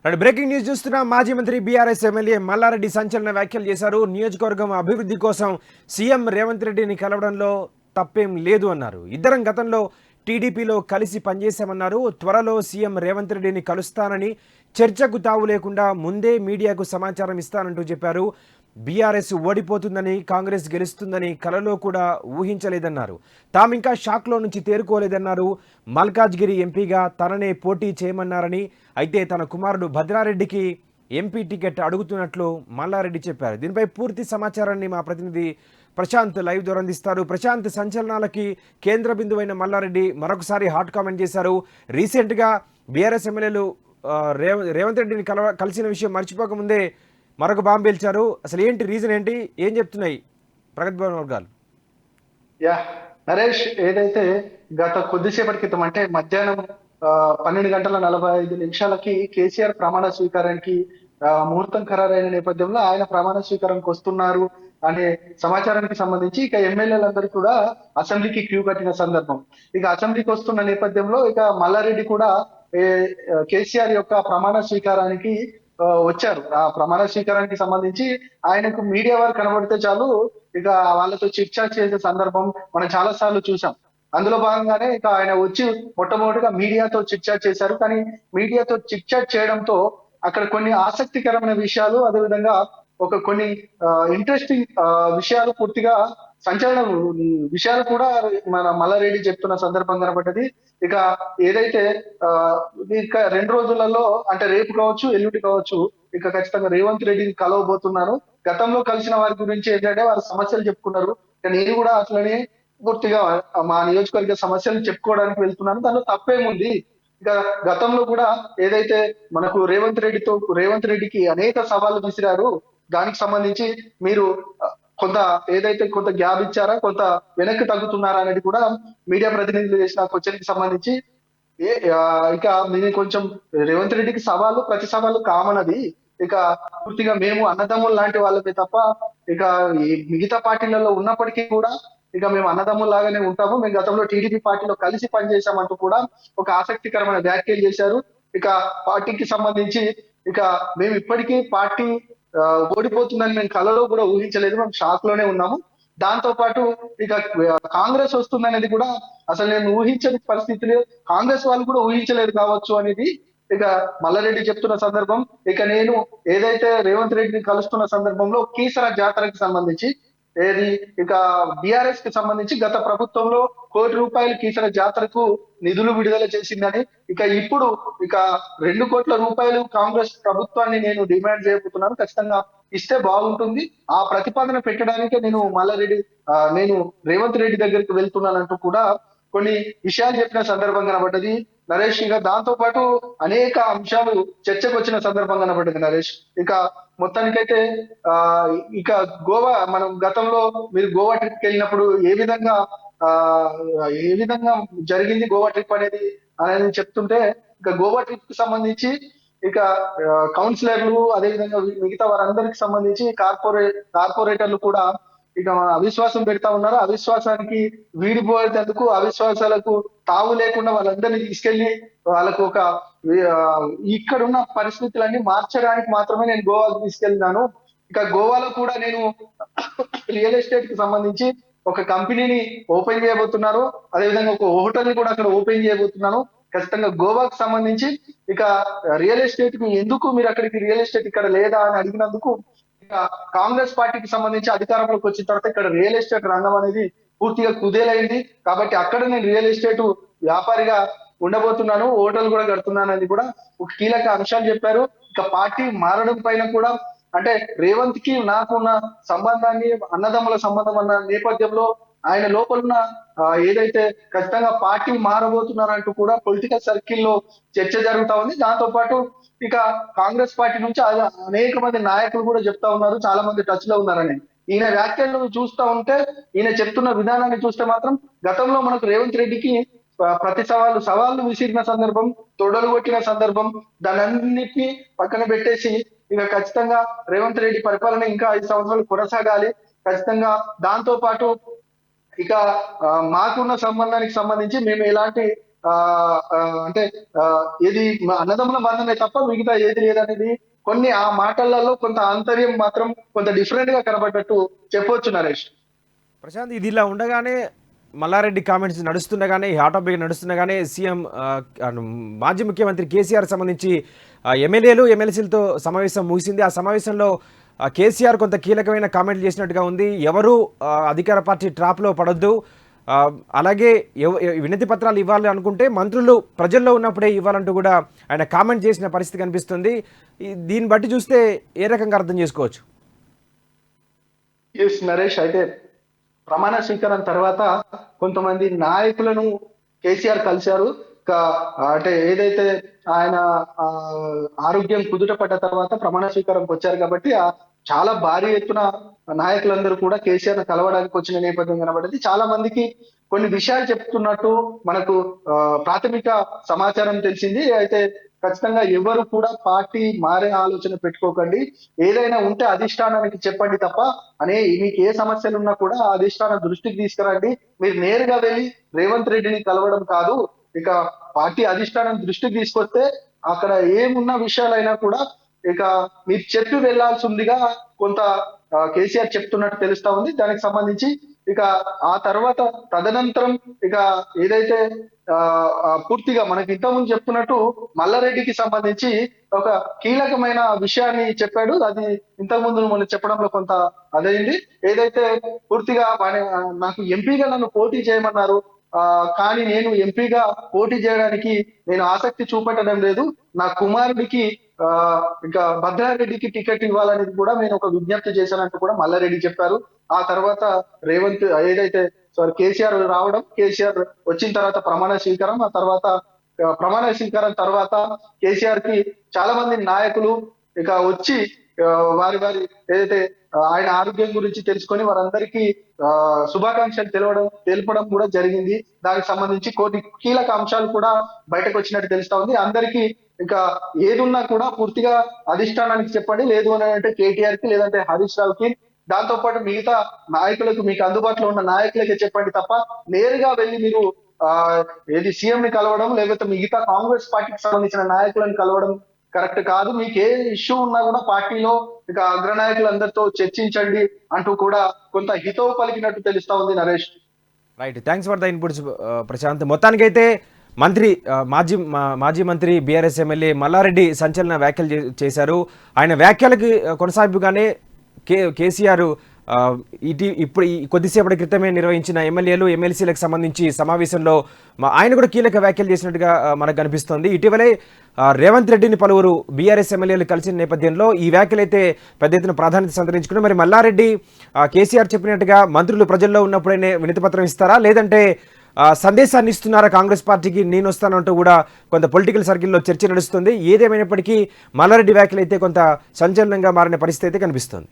And breaking news చూస్తున్న మాజీ మంత్రి బీఆర్ఎస్ ఎమ్మెల్యే మల్లారెడ్డి సంచలన వ్యాఖ్యలు చేశారు. నియోజకవర్గం అభివృద్ధి కోసం సీఎం రేవంత్ రెడ్డిని కలవడంలో తప్పేం లేదు అన్నారు. ఇద్దరం గతంలో టీడీపీలో కలిసి పనిచేశామన్నారు. త్వరలో సీఎం రేవంత్ రెడ్డిని కలుస్తానని, చర్చకు తావు లేకుండా ముందే మీడియాకు సమాచారం ఇస్తానంటూ చెప్పారు. బీఆర్ఎస్ ఓడిపోతుందని, కాంగ్రెస్ గెలుస్తుందని కలలో కూడా ఊహించలేదన్నారు. తామింకా షాక్లో నుంచి తేరుకోలేదన్నారు. మల్కాజ్గిరి ఎంపీగా తననే పోటీ చేయమన్నారని, అయితే తన కుమారుడు భద్రారెడ్డికి ఎంపీ టికెట్ అడుగుతున్నట్లు మల్లారెడ్డి చెప్పారు. దీనిపై పూర్తి సమాచారాన్ని మా ప్రతినిధి ప్రశాంత్ లైవ్ ద్వారా అందిస్తారు. ప్రశాంత్, సంచలనాలకి కేంద్ర బిందువైన మల్లారెడ్డి మరొకసారి హాట్ కామెంట్ చేశారు. రీసెంట్గా బీఆర్ఎస్ ఎమ్మెల్యేలు రేవంత్ రెడ్డిని కలిసిన విషయం మర్చిపోకముందే మరొక బాంబు పేల్చారు. అసలు ఏంటి రీజన్, ఏంటి, ఏం చెప్తున్నాయి ప్రగతి భవన్ వర్గాలు? నరేష్, ఏదైతే గత కొద్దిసేపటి క్రితం అంటే మధ్యాహ్నం 12:45 కేసీఆర్ ప్రమాణ స్వీకారానికి ముహూర్తం ఖరారైన నేపథ్యంలో ఆయన ప్రమాణ స్వీకారానికి వస్తున్నారు అనే సమాచారానికి సంబంధించి ఇక ఎమ్మెల్యేలందరూ కూడా అసెంబ్లీకి క్యూ కట్టిన సందర్భం. ఇక అసెంబ్లీకి వస్తున్న నేపథ్యంలో ఇక మల్లారెడ్డి కూడా కేసీఆర్ యొక్క ప్రమాణ స్వీకారానికి వచ్చారు. ఆ ప్రమాణ స్వీకారానికి సంబంధించి ఆయనకు మీడియా వారు కనబడితే చాలు ఇక వాళ్ళతో చిట్ చాట్ చేసే సందర్భం మనం చాలా సార్లు చూసాం. అందులో భాగంగానే ఇక ఆయన వచ్చి మొట్టమొదటిగా మీడియాతో చిట్ చాట్ చేశారు. కానీ మీడియాతో చిట్ చాట్ చేయడంతో అక్కడ కొన్ని ఆసక్తికరమైన విషయాలు, అదేవిధంగా కొన్ని ఇంట్రెస్టింగ్ విషయాలు, పూర్తిగా సంచలన విషయాలు కూడా మన మల్లారెడ్డి చెప్తున్న సందర్భం కనబడ్డది. ఇక ఏదైతే ఇక 2 రోజులలో అంటే రేపు కావచ్చు, ఎల్లుండి కావచ్చు, ఇక ఖచ్చితంగా రేవంత్ రెడ్డిని కలవబోతున్నాను. గతంలో కలిసిన వారి గురించి ఏంటంటే వారి సమస్యలు చెప్పుకున్నారు. నేను కూడా అట్లనే పూర్తిగా మా నియోజకవర్గ సమస్యలు చెప్పుకోవడానికి వెళ్తున్నాను. దానిలో తప్పేముంది? ఇక గతంలో కూడా ఏదైతే మనకు రేవంత్ రెడ్డికి అనేక సవాళ్లు విసిరారు. దానికి సంబంధించి మీరు కొంత గ్యాప్ ఇచ్చారా, కొంత వెనక్కి తగ్గుతున్నారా అనేది కూడా మీడియా ప్రతినిధులు చేసిన క్వశ్చన్ కి సంబంధించి ఇక మీరు కొంచెం రేవంత్ రెడ్డికి సవాలు, ప్రతి సవాలు కామన్ అది. ఇక పూర్తిగా మేము అన్నదమ్ములు లాంటి వాళ్ళమే తప్ప ఇక ఈ మిగతా పార్టీలలో ఉన్నప్పటికీ కూడా ఇక మేము అన్నదమ్ములు లాగానే ఉంటాము. మేము గతంలో టీడీపీ పార్టీలో కలిసి పనిచేశామంటూ కూడా ఒక ఆసక్తికరమైన వ్యాఖ్యలు చేశారు. ఇక పార్టీకి సంబంధించి ఇక మేము ఇప్పటికీ పార్టీ ఓడిపోతుందని మేము కలలో కూడా ఊహించలేదు, మేము షాక్ లోనే ఉన్నాము. దాంతో పాటు ఇక కాంగ్రెస్ వస్తుందనేది కూడా అసలు నేను ఊహించని పరిస్థితులు, కాంగ్రెస్ వాళ్ళు కూడా ఊహించలేదు కావచ్చు అనేది ఇక మల్లారెడ్డి చెప్తున్న సందర్భం. ఇక నేను ఏదైతే రేవంత్ రెడ్డిని కలుస్తున్న సందర్భంలో కీసర జాతరకు సంబంధించి ఇక బీఆర్ఎస్ కి సంబంధించి గత ప్రభుత్వంలో ₹1 కోటి కీసర జాతరకు నిధులు విడుదల చేసిందని, ఇక ఇప్పుడు ఇక ₹2 కోట్ల కాంగ్రెస్ ప్రభుత్వాన్ని నేను డిమాండ్ చేయబోతున్నాను, ఖచ్చితంగా ఇస్తే బాగుంటుంది. ఆ ప్రతిపాదన పెట్టడానికే నేను రేవంత్ రెడ్డి దగ్గరికి వెళ్తున్నానంటూ కూడా కొన్ని విషయాలు చెప్పిన సందర్భం కనబడ్డది నరేష్. ఇక దాంతో పాటు అనేక అంశాలు చర్చకు వచ్చిన సందర్భం కనబడ్డది నరేష్. ఇక మొత్తానికైతే ఇక మనం గతంలో మీరు గోవా ట్రిప్ కి వెళ్ళినప్పుడు ఏ విధంగా జరిగింది గోవా ట్రిప్ అనేది చెప్తుంటే, ఇక గోవా ట్రిప్ కి సంబంధించి ఇక కౌన్సిలర్లు, అదేవిధంగా మిగతా వారందరికి సంబంధించి కార్పొరేటర్లు కూడా ఇక అవిశ్వాసం పెడతా ఉన్నారు. అవిశ్వాసానికి వీడిపోయేందుకు, అవిశ్వాసాలకు తావు లేకుండా వాళ్ళందరినీ తీసుకెళ్లి వాళ్ళకు ఇక్కడున్న పరిస్థితులన్నీ మార్చడానికి మాత్రమే నేను గోవాకు తీసుకెళ్తున్నాను. ఇక గోవాలో కూడా నేను రియల్ ఎస్టేట్ కి సంబంధించి ఒక కంపెనీని ఓపెన్ చేయబోతున్నారు, అదేవిధంగా ఒక హోటల్ ని కూడా అక్కడ ఓపెన్ చేయబోతున్నాను. ఖచ్చితంగా గోవాకు సంబంధించి ఇక రియల్ ఎస్టేట్ కి ఎందుకు మీరు అక్కడికి రియల్ ఎస్టేట్ ఇక్కడ లేదా అని అడిగినందుకు, ఇక కాంగ్రెస్ పార్టీకి సంబంధించి అధికారంలోకి వచ్చిన తర్వాత ఇక్కడ రియల్ ఎస్టేట్ రంగం అనేది పూర్తిగా కుదేలైంది. కాబట్టి అక్కడ నేను రియల్ ఎస్టేట్ వ్యాపారిగా ఉండబోతున్నాను, హోటల్ కూడా కడుతున్నాను అని కూడా ఒక కీలక అంశాలు చెప్పారు. ఇక పార్టీ మారడం పైన కూడా, అంటే రేవంత్ కి నాకున్న సంబంధాన్ని అన్నదమ్ముల సంబంధం అన్న నేపథ్యంలో ఆయన లోపల ఏదైతే ఖచ్చితంగా పార్టీ మారబోతున్నారంటూ కూడా పొలిటికల్ సర్కిల్లో చర్చ జరుగుతా ఉంది. దాంతో పాటు ఇక కాంగ్రెస్ పార్టీ నుంచి అనేక మంది నాయకులు కూడా చెప్తా ఉన్నారు, చాలా మంది టచ్ లో ఉన్నారని. ఈయన వ్యాఖ్యలను చూస్తా ఉంటే, ఈయన చెప్తున్న విధానాన్ని చూస్తే మాత్రం గతంలో మనకు రేవంత్ రెడ్డికి ప్రతి సవాళ్ళు విసిరిన సందర్భం, తొడలు కొట్టిన సందర్భం, దానన్నిటినీ పక్కన పెట్టేసి ఇక ఖచ్చితంగా రేవంత్ రెడ్డి పరిపాలన ఇంకా 5 సంవత్సరాలు కొనసాగాలి, ఖచ్చితంగా దాంతో పాటు ఇక మాకున్న సంబంధానికి సంబంధించి మేము ఎలాంటి ఆ ఆ, అంటే ఆ, ఏది అన్నదమ్ముల బంధమే తప్ప మిగతా ఏది లేదనేది కొన్ని ఆ మాటలలో కొంత ఆంతర్యం మాత్రం కొంత డిఫరెంట్ గా కనబడ్డట్టు చెప్పొచ్చు నరేష్. ప్రశాంత్, ఇది ఇలా ఉండగానే మల్లారెడ్డి కామెంట్స్ నడుస్తుండగానే, ఈ హాట్ టాపిక్ నడుస్తుండగానే సీఎం మాజీ ముఖ్యమంత్రి కేసీఆర్ సంబంధించి ఎమ్మెల్యేలు ఎమ్మెల్సీలతో సమావేశం ముగిసింది. ఆ సమావేశంలో కేసీఆర్ కొంత కీలకమైన కామెంట్లు చేసినట్టుగా ఉంది. ఎవరు అధికార పార్టీ ట్రాప్లో పడొద్దు, ఆ, అలాగే వినతి పత్రాలు ఇవ్వాలి అనుకుంటే మంత్రులు ప్రజల్లో ఉన్నప్పుడే ఇవ్వాలంటూ కూడా ఆయన కామెంట్ చేసిన పరిస్థితి కనిపిస్తుంది. దీన్ని బట్టి చూస్తే ఏ రకంగా అర్థం చేసుకోవచ్చు? ఎస్ నరేష్, అయితే ప్రమాణ స్వీకారం తర్వాత కొంతమంది నాయకులను కేసీఆర్ కలిశారు. అంటే ఏదైతే ఆయన ఆ, ఆరోగ్యం కుదుట పడ్డ తర్వాత ప్రమాణ స్వీకారంకి వచ్చారు కాబట్టి చాలా భారీ ఎత్తున నాయకులందరూ కూడా కేసీఆర్ ను కలవడానికి వచ్చిన నేపథ్యం కనబడింది. చాలా మందికి కొన్ని విషయాలు చెప్తున్నట్టు మనకు ఆ, ప్రాథమిక సమాచారం తెలిసింది. అయితే ఖచ్చితంగా ఎవరు కూడా పార్టీ మారే ఆలోచన పెట్టుకోకండి, ఏదైనా ఉంటే అధిష్టానానికి చెప్పండి తప్ప మీకు ఏ సమస్యలు ఉన్నా కూడా ఆ అధిష్టానం దృష్టికి తీసుకురండి. మీరు నేరుగా వెళ్ళి రేవంత్ రెడ్డిని కలవడం కాదు, ఇక పార్టీ అధిష్టానం దృష్టికి తీసుకొస్తే అక్కడ ఏమున్న విషయాలైనా కూడా ఇక మీరు చెప్పి వెళ్లాల్సి ఉందిగా కొంత కేసీఆర్ చెప్తున్నట్టు తెలుస్తా ఉంది. దానికి సంబంధించి ఇక ఆ తర్వాత తదనంతరం ఇక ఏదైతే పూర్తిగా మనకి ఇంతకుముందు చెప్పుకున్నట్టు మల్లారెడ్డికి సంబంధించి ఒక కీలకమైన విషయాన్ని చెప్పాడు. అది ఇంతకుముందు మనం చెప్పడంలో కొంత అదైంది. ఏదైతే పూర్తిగా నాకు ఎంపీగా నన్ను పోటీ చేయమన్నారు, కానీ నేను ఎంపీగా పోటీ చేయడానికి నేను ఆసక్తి చూపెట్టడం లేదు, నా కుమారుడికి ఇంకా భద్రారెడ్డికి టికెట్ ఇవ్వాలనేది కూడా నేను ఒక విజ్ఞప్తి చేశానంటూ కూడా మల్లారెడ్డి చెప్పారు. ఆ తర్వాత రేవంత్ ఏదైతే కేసీఆర్ రావడం, కేసీఆర్ వచ్చిన తర్వాత ప్రమాణ స్వీకారం, ఆ తర్వాత ప్రమాణ స్వీకారం తర్వాత కేసీఆర్ కి చాలా మంది నాయకులు ఇక వచ్చి వారి వారి ఏదైతే ఆయన ఆరోగ్యం గురించి తెలుసుకొని వారందరికీ శుభాకాంక్షలు తెలపడం కూడా జరిగింది. దానికి సంబంధించి కొన్ని కీలక అంశాలు కూడా బయటకు వచ్చినట్టు తెలుస్తా ఉంది. అందరికీ ఇంకా ఏదున్నా కూడా పూర్తిగా అధిష్టానానికి చెప్పండి, లేదు అని అంటే కేటీఆర్ కి లేదంటే హరీష్ రావుకి, దాంతో పాటు మిగతా నాయకులకు మీకు అందుబాటులో ఉన్న నాయకులకే చెప్పండి తప్ప నేరుగా వెళ్ళి మీరు ఏది సీఎం ని కలవడం లేకపోతే మిగతా కాంగ్రెస్ పార్టీకి సంబంధించిన నాయకులను కలవడం కరెక్ట్ కాదు. మీకు ఏ ఇష్యూ ఉన్నా కూడా పార్టీలో ఇక అగ్రనాయకులందరితో చర్చించండి అంటూ కూడా కొంత హితవు పలికినట్టు తెలుస్తా ఉంది Naresh. Right, thanks for the inputs Prashant. మొత్తానికైతే మాజీ మంత్రి బీఆర్ఎస్ ఎమ్మెల్యే మల్లారెడ్డి సంచలన వ్యాఖ్యలు చేశారు. ఆయన వ్యాఖ్యలకి కొనసాగింపుగానే కేసీఆర్ ఇప్పుడు కొద్దిసేపటి క్రితమే నిర్వహించిన ఎమ్మెల్యేలు ఎమ్మెల్సీలకు సంబంధించి సమావేశంలో ఆయన కూడా కీలక వ్యాఖ్యలు చేసినట్టుగా మనకు కనిపిస్తోంది. ఇటీవలే రేవంత్ రెడ్డిని పలువురు బీఆర్ఎస్ ఎమ్మెల్యేలు కలిసిన నేపథ్యంలో ఈ వ్యాఖ్యలు అయితే పెద్ద ఎత్తున ప్రాధాన్యత సంతరించుకున్నారు. మరి మల్లారెడ్డి కేసీఆర్ చెప్పినట్టుగా మంత్రులు ప్రజల్లో ఉన్నప్పుడైనా వినతిపత్రం ఇస్తారా, లేదంటే సందేశాన్ని ఇస్తున్నారా కాంగ్రెస్ పార్టీకి, నేను వస్తానంటూ కూడా కొంత పొలిటికల్ సర్కిల్లో చర్చ నడుస్తుంది. ఏదేమైనప్పటికీ మల్లారెడ్డి వ్యాఖ్యలు అయితే కొంత సంచలనంగా మారిన పరిస్థితి అయితే కనిపిస్తుంది.